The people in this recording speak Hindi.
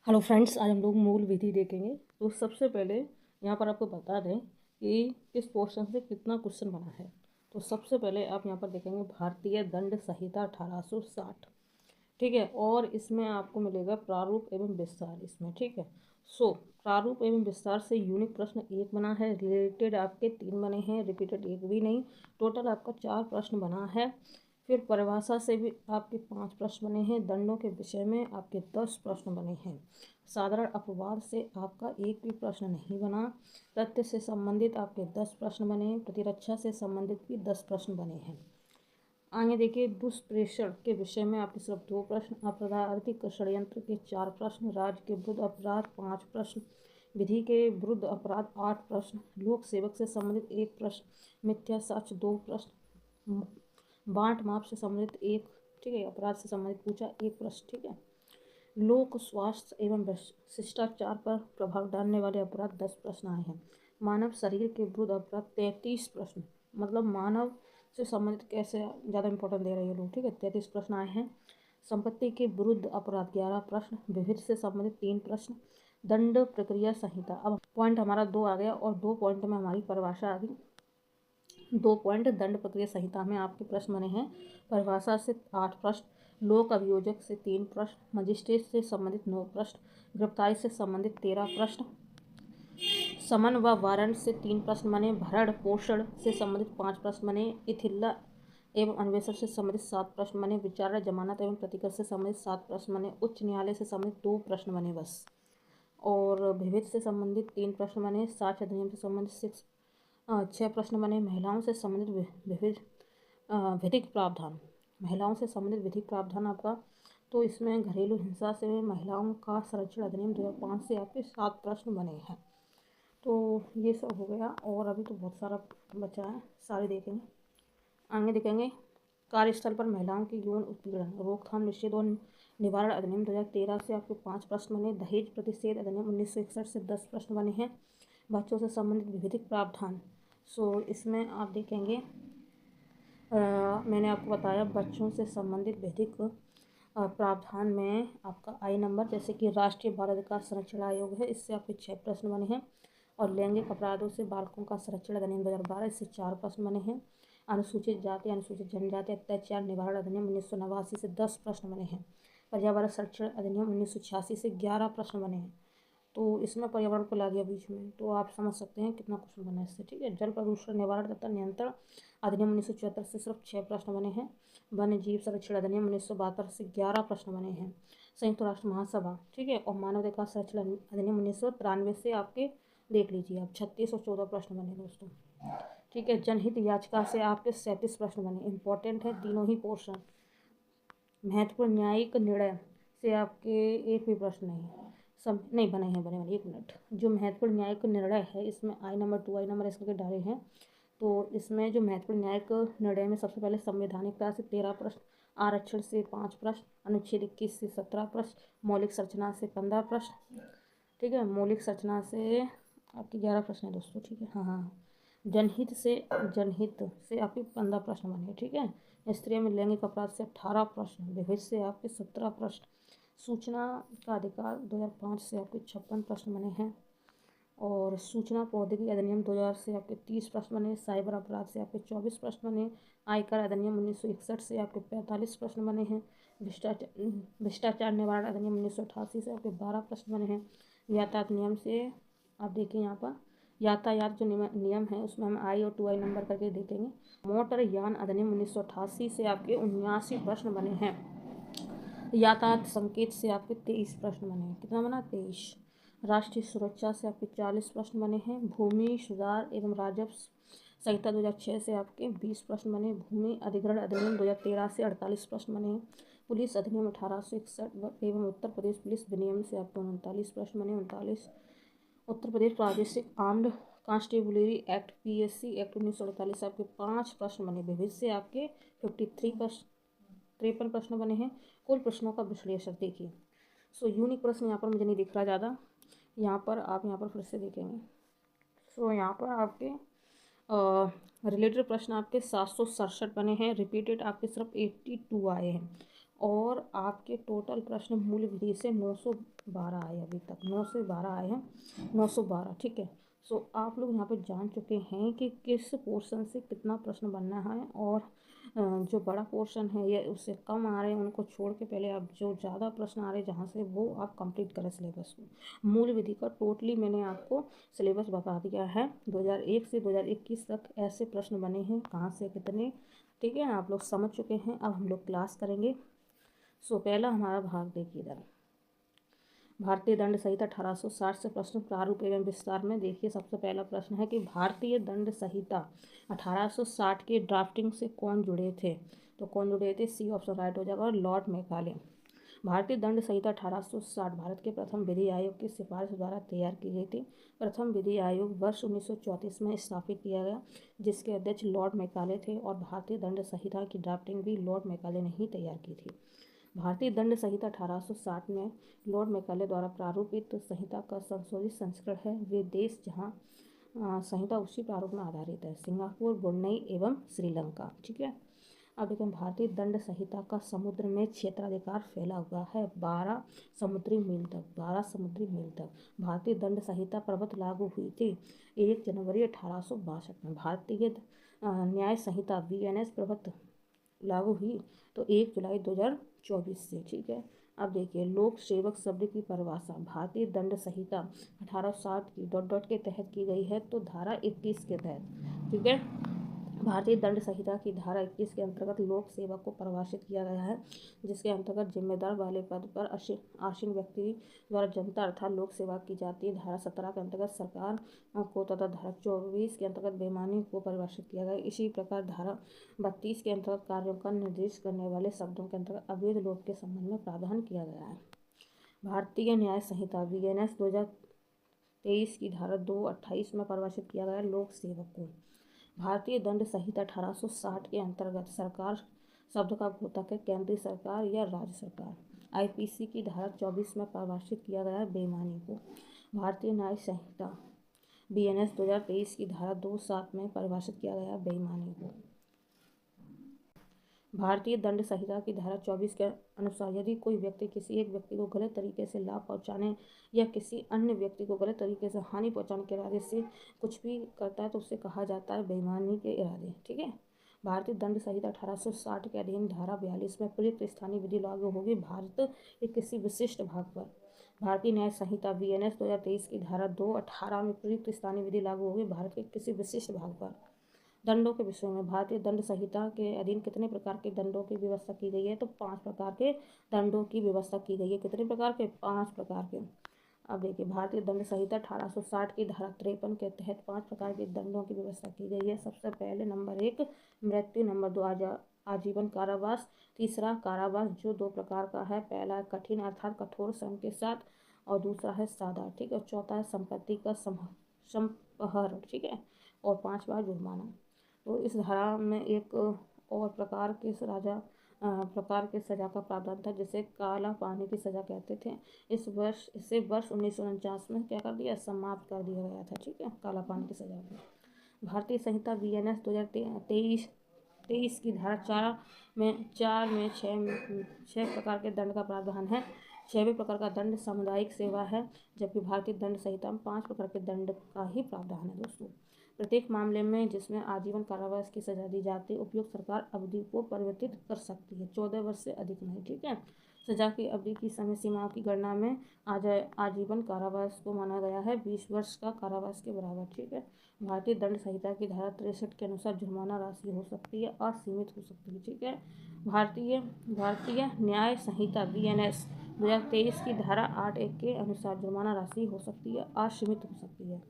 हेलो फ्रेंड्स, आज हम लोग मूल विधि देखेंगे। तो सबसे पहले यहाँ पर आपको बता दें कि किस पोर्शन से कितना क्वेश्चन बना है। तो सबसे पहले आप यहाँ पर देखेंगे भारतीय दंड संहिता 1860, ठीक है। और इसमें आपको मिलेगा प्रारूप एवं विस्तार इसमें, ठीक है। प्रारूप एवं विस्तार से यूनिक प्रश्न एक बना है, रिलेटेड आपके 3 बने हैं, रिपीटेड एक भी नहीं। टोटल आपका 4 प्रश्न बना है। फिर परिभाषा से भी आपके 5 प्रश्न बने हैं। दंडों के विषय में आपके 10 प्रश्न बने हैं। साधारण अपवाद से आपका एक भी प्रश्न नहीं बना। तथ्य से संबंधित आपके 10 प्रश्न बने। प्रतिरक्षा से संबंधित भी 10 प्रश्न बने हैं। आगे देखिए, दुष्प्रेषण के विषय में आपके सिर्फ 2 प्रश्न, आपराधिक षड्यंत्र के 4 प्रश्न, राज्य के विरुद्ध अपराध 5 प्रश्न, विधि के विरुद्ध अपराध 8 प्रश्न, लोक सेवक से संबंधित 1 प्रश्न, मिथ्या साक्ष्य 2 प्रश्न, बांट माप से संबंधित 1, ठीक है, अपराध से संबंधित पूछा 1 प्रश्न, ठीक है। लोक स्वास्थ्य एवं शिष्टाचार पर प्रभाव डालने वाले अपराध 10 प्रश्न आए हैं। मानव शरीर के विरुद्ध अपराध 33 प्रश्न, मतलब मानव से संबंधित कैसे ज़्यादा इंपॉर्टेंट दे रहे हैं लोग, ठीक है। 33 प्रश्न आए हैं। संपत्ति के विरुद्ध अपराध 11 प्रश्न, विविध से संबंधित 3 प्रश्न, दंड प्रक्रिया संहिता। अब पॉइंट हमारा 2 आ गया और 2 पॉइंट में हमारी परिभाषा आ गई। 2 पॉइंट दंड प्रक्रिया संहिता में आपके प्रश्न बने हैं। परिभाषा से 8 प्रश्न, लोक अभियोजक से 3 प्रश्न, मजिस्ट्रेट से संबंधित 9 प्रश्न, गिरफ्तारी से संबंधित 13 प्रश्न, समन व वारंट से 3 प्रश्न बने, भरण पोषण से संबंधित 5 प्रश्न बने, इथिल्ला एवं अन्वेषण से संबंधित 7 प्रश्न बने, विचारणा जमानत एवं प्रतिकर से संबंधित 7 प्रश्न बने, उच्च न्यायालय से संबंधित 2 प्रश्न बने बस। और विविध से संबंधित 3 प्रश्न बने, साक्ष्य अधिनियम से संबंधित 6 प्रश्न बने, महिलाओं से संबंधित विविध विधिक प्रावधान, महिलाओं से संबंधित विधिक प्रावधान आपका। तो इसमें घरेलू हिंसा से महिलाओं का संरक्षण अधिनियम 2005 से आपके 7 प्रश्न बने हैं। तो ये सब हो गया और अभी तो बहुत सारा बचा है, सारे देखेंगे। आगे देखेंगे, कार्यस्थल पर महिलाओं की यौन उत्पीड़न रोकथाम निषेध और निवारण अधिनियम 2013 से आपके 5 प्रश्न बने, दहेज प्रतिषेध अधिनियम 1961 से 10 प्रश्न बने हैं, बच्चों से संबंधित विधिक प्रावधान। इसमें आप देखेंगे, मैंने आपको बताया बच्चों से संबंधित विधिक प्रावधान में आपका आई नंबर, जैसे कि राष्ट्रीय बाल अधिकार संरक्षण आयोग है, इससे आपके 6 प्रश्न बने हैं। और लैंगिक अपराधों से बालकों का संरक्षण अधिनियम 2012, इससे 4 प्रश्न बने हैं। अनुसूचित जाति अनुसूचित जनजाति अत्याचार निवारण अधिनियम 1989 से 10 प्रश्न बने हैं। पर्यावरण संरक्षण अधिनियम 1986 से 11 प्रश्न बने हैं। तो इसमें पर्यावरण को ला दिया बीच में, तो आप समझ सकते हैं कितना क्वेश्चन बना है इससे, ठीक है। जल प्रदूषण निवारण तथा नियंत्रण अधिनियम 1974 से सिर्फ 6 प्रश्न बने हैं। वन्य जीव संरक्षण अधिनियम 1972 से 11 प्रश्न बने हैं। संयुक्त राष्ट्र महासभा, ठीक है, और मानवाधिकार संरक्षण अधिनियम 1993 से आपके देख लीजिए आप 36 और 14 प्रश्न बने दोस्तों, ठीक है। जनहित याचिका से आपके 37 प्रश्न बने, इंपॉर्टेंट है तीनों ही पोर्शन। महत्वपूर्ण न्यायिक निर्णय से आपके एक भी प्रश्न नहीं, सब नहीं बने हैं, बने 1 मिनट। जो महत्वपूर्ण न्यायिक निर्णय है इसमें आई नंबर 2 आई नंबर इसके डाले हैं। तो इसमें जो महत्वपूर्ण न्यायिक निर्णय में सबसे पहले संवैधानिकता से 13 प्रश्न, आरक्षण से 5 प्रश्न, अनुच्छेद 21 से 17 प्रश्न, मौलिक संरचना से 15 प्रश्न, ठीक है। मौलिक संरचना से आपके 11 प्रश्न है दोस्तों, ठीक है। हाँ, जनहित से आपके 15 प्रश्न बने, ठीक है। स्त्रियों में लैंगिक अपराध से 18 प्रश्न, विभिन्न से आपके 17 प्रश्न, सूचना का अधिकार 2005 से आपके 56 प्रश्न बने हैं। और सूचना प्रौद्योगिकी अधिनियम 2000 से आपके 30 प्रश्न बने, साइबर अपराध से आपके 24 प्रश्न बने, आयकर अधिनियम 1961 से आपके 45 प्रश्न बने हैं, भ्रष्टाचार निवारण अधिनियम 1988 से आपके 12 प्रश्न बने हैं। यातायात नियम से आप देखिए यहाँ पर यातायात जो नियम है उसमें हम आई और 2 आई नंबर करके देखेंगे। मोटर यान अधिनियम 1988 से आपके 79 प्रश्न बने हैं। यातायात संकेत से आपके 23 प्रश्न बने हैं। कितना बना? 23। राष्ट्रीय सुरक्षा से आपके 40 प्रश्न बने हैं। भूमि सुधार एवं राजस्व संहिता 2006 से आपके 20 प्रश्न बने। भूमि अधिग्रहण अधिनियम 2013 से 48 प्रश्न बने हैं। पुलिस अधिनियम 1861 एवं उत्तर प्रदेश पुलिस विनियम से आपके 39 प्रश्न बने। 39। उत्तर प्रदेश प्रादेशिक armed constabulary act PSC act 1948 से आपके 5 प्रश्न बने। विविध से आपके 53 प्रश्न बने हैं। कुल प्रश्नों का विश्लेषण देखिए। यूनिक प्रश्न यहाँ पर मुझे नहीं दिख रहा ज़्यादा, यहाँ पर आप यहाँ पर फिर से देखेंगे। यहाँ पर आपके रिलेटेड प्रश्न आपके 767 बने हैं। रिपीटेड आपके सिर्फ 82 आए हैं। और आपके टोटल प्रश्न मूल विधि से 912 आए, अभी तक 9 से 12 आए हैं, 912। ठीक है। सो आप लोग यहाँ पे जान चुके हैं कि किस पोर्शन से कितना प्रश्न बनना है, और जो बड़ा पोर्शन है या उससे कम आ रहे हैं उनको छोड़ के पहले आप जो ज़्यादा प्रश्न आ रहे हैं जहाँ से, वो आप कंप्लीट करें सिलेबस को। मूल विधि का टोटली मैंने आपको सिलेबस बता दिया है। 2001 से 2021 तक ऐसे प्रश्न बने हैं, कहाँ से कितने। ठीक है, आप लोग समझ चुके हैं। अब हम लोग क्लास करेंगे। सो पहला हमारा भाग देखिए इधर, भारतीय दंड संहिता 1860 से प्रश्न प्रारूप एवं विस्तार में देखिए। सबसे पहला प्रश्न है कि भारतीय दंड संहिता 1860 की ड्राफ्टिंग से कौन जुड़े थे। तो कौन जुड़े थे, सी ऑप्शन राइट हो जाएगा, और लॉर्ड मैकाले। भारतीय दंड संहिता 1860 भारत के प्रथम विधि आयोग की सिफारिश द्वारा तैयार की गई थी। प्रथम विधि आयोग वर्ष 1934 में स्थापित किया गया, जिसके अध्यक्ष लॉर्ड मैकाले थे, और भारतीय दंड संहिता की ड्राफ्टिंग भी लॉर्ड मैकाले ने ही तैयार की थी। भारतीय दंड संहिता 1860 में लॉर्ड मैकाले द्वारा प्रारूपित संहिता का संशोधित संस्करण है। वे देश जहाँ संहिता उसी प्रारूप में आधारित है, सिंगापुर, ब्रुनई एवं श्रीलंका। ठीक है। अब देखें, भारतीय दंड संहिता का समुद्र में क्षेत्राधिकार फैला हुआ है 12 समुद्री मील तक, 12 समुद्री मील तक। भारतीय दंड संहिता प्रबत लागू हुई थी 1 जनवरी 1862 में। भारतीय न्याय संहिता BNS प्रबत लागू हुई तो 1 जुलाई 2024 से। ठीक है। अब देखिए, लोक सेवक शब्द की परिभाषा भारतीय दंड संहिता 1860 की डॉट के तहत की गई है, तो धारा 21 के तहत। ठीक है। भारतीय दंड संहिता की धारा 21 के अंतर्गत लोक सेवक को परिभाषित किया गया है, जिसके अंतर्गत जिम्मेदार वाले पद पर आसीन व्यक्ति द्वारा जनता अर्थात लोक सेवा की जाती है। धारा 17 के अंतर्गत सरकार को तथा धारा 24 के अंतर्गत बेईमानी को परिभाषित किया गया। इसी प्रकार धारा 32 के अंतर्गत कार्यों का निर्देश करने वाले शब्दों के अंतर्गत अवैध लोक के संबंध में प्रावधान किया गया है। भारतीय न्याय संहिता BNS 2023 की धारा 228 में परिभाषित किया गया लोक सेवक को। भारतीय दंड संहिता 1860 के अंतर्गत सरकार शब्द का घोतक है केंद्रीय सरकार या राज्य सरकार। IPC की धारा 24 में परिभाषित किया गया है बेईमानी को। भारतीय न्याय संहिता BNS 2023 की धारा 27 में परिभाषित किया गया है बेईमानी को। भारतीय दंड संहिता की धारा 24 के अनुसार यदि कोई व्यक्ति किसी एक व्यक्ति को गलत तरीके से लाभ पहुंचाने या किसी अन्य व्यक्ति को गलत तरीके से हानि पहुंचाने के इरादे से कुछ भी करता है तो उसे कहा जाता है बेईमानी के इरादे। ठीक है। भारतीय दंड संहिता 1860 के अधीन धारा 42 में प्रयुक्त स्थानीय विधि लागू होगी भारत के किसी विशिष्ट भाग पर। भारतीय न्याय संहिता BNS 2023 की धारा 218 में प्रयुक्त स्थानीय विधि लागू होगी भारत के किसी विशिष्ट भाग पर। दंडों के विषय में भारतीय दंड संहिता के अधीन कितने प्रकार के दंडों की व्यवस्था की गई है, तो 5 प्रकार के दंडों की व्यवस्था की गई है। कितने प्रकार के, 5 प्रकार के। अब देखिए, भारतीय दंड संहिता 1860 की धारा 53 के तहत 5 प्रकार के दंडों की व्यवस्था की गई है। सबसे पहले नंबर 1 मृत्यु, नंबर 2 आजीवन कारावास, तीसरा कारावास जो 2 प्रकार का है, पहला कठिन अर्थात कठोर श्रम के साथ, और दूसरा है सादा। ठीक है। चौथा है संपत्ति का संपहरण। ठीक है। और 5वां जुर्माना। तो इस धारा में एक और प्रकार के सजा का प्रावधान था, जिसे काला पानी की सजा कहते थे। इसे वर्ष 1949 में क्या कर दिया, समाप्त कर दिया गया था। ठीक है, काला पानी की सजा को। भारतीय संहिता BNS 2023 की धारा 4 में 6 प्रकार के दंड का प्रावधान है। 6वें प्रकार का दंड सामुदायिक सेवा है, जबकि भारतीय दंड संहिता में 5 प्रकार के दंड का ही प्रावधान है दोस्तों। प्रत्येक मामले में जिसमें आजीवन कारावास की सजा दी जाती है, उपयुक्त सरकार अवधि को परिवर्तित कर सकती है, 14 वर्ष से अधिक नहीं। ठीक है। सजा की अवधि की समय सीमा की गणना में आजीवन कारावास को माना गया है 20 वर्ष का कारावास के बराबर। ठीक है। भारतीय दंड संहिता की धारा 63 के अनुसार जुर्माना राशि हो सकती है, असीमित हो सकती है। ठीक है। भारतीय न्याय संहिता BNS 2023 की धारा 8(1) के अनुसार जुर्माना राशि हो सकती है, असीमित हो सकती है।